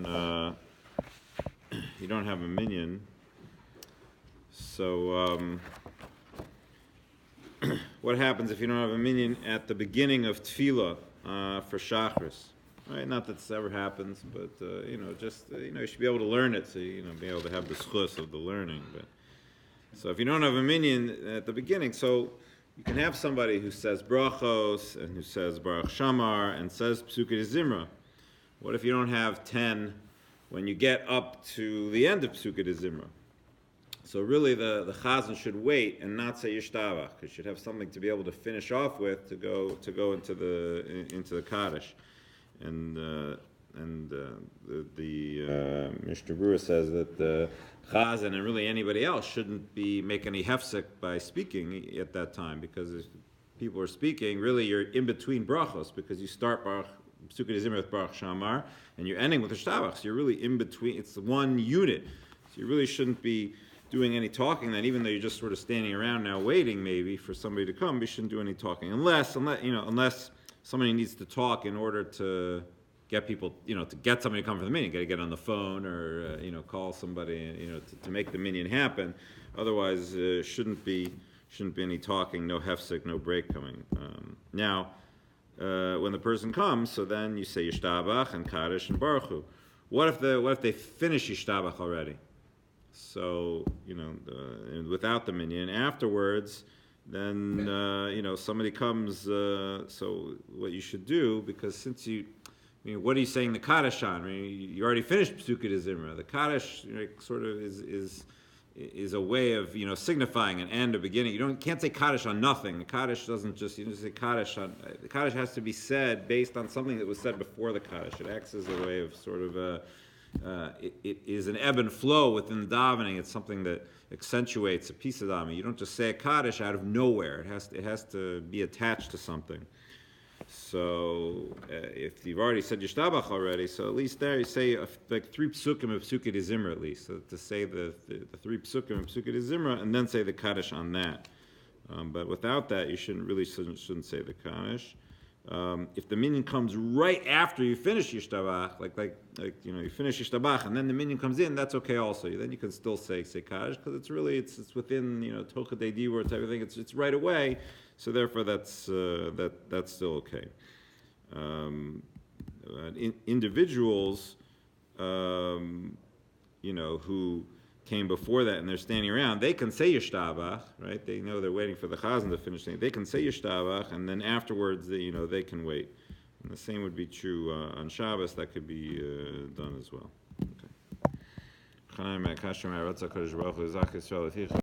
when you don't have a minyan. So what happens if you don't have a minyan at the beginning of tefillah for Shachris? Right? Not that this ever happens, but you should be able to learn it, so be able to have the schus of the learning. But so if you don't have a minyan at the beginning, so you can have somebody who says brachos and who says baruch shamar and says psukei zimra. What if you don't have 10 when you get up to the end of psukei zimra? So really the chazan should wait and not say yishtabach, because you should have something to be able to finish off with to go into the kaddish. And the Mishnah Berurah says that the chazan and really anybody else shouldn't be make any hefsek by speaking at that time, because if people are speaking, really you're in between brachos, because you start baruch psukei zimra with baruch shamar and you're ending with the shtabach. So you're really in between. It's one unit. So you really shouldn't be doing any talking then, even though you're just sort of standing around now waiting maybe for somebody to come. You shouldn't do any talking unless somebody needs to talk in order to get people, to get somebody to come for the minyan. You got to get on the phone or call somebody, to make the minyan happen. Otherwise, shouldn't be any talking, no hefsek, no break coming. Now, when the person comes, so then you say yishtabach and kaddish and baruch hu. What if they finish yishtabach already? So without the minyan afterwards, then somebody comes. So what you should do, because since what are you saying the kaddish on? You already finished psukei zimra. The kaddish sort of is a way of signifying an end, a beginning. You can't say kaddish on nothing. The kaddish doesn't just say kaddish on. The kaddish has to be said based on something that was said before the kaddish. It acts as a way of sort of it is an ebb and flow within the davening. It's something that accentuates a piece of davening. You don't just say a kaddish out of nowhere. It has to be attached to something. So if you've already said yishtabach already, so at least there you say like 3 psukim of psukei zimra at least. So to say the 3 psukim of psukei zimra and then say the kaddish on that. But without that, you shouldn't say the kaddish. If the minyan comes right after you finish yishtabach, you finish yishtabach and then the minyan comes in, that's okay also. Then you can still say kaddish, because it's within tocha de divrei type of thing. It's right away, so therefore that's still okay. Individuals, who came before that and they're standing around, they can say yishtabach, right? They know they're waiting for the chazan to finish things. They can say yishtabach, and then afterwards, they can wait. And the same would be true on Shabbos. That could be done as well. Okay.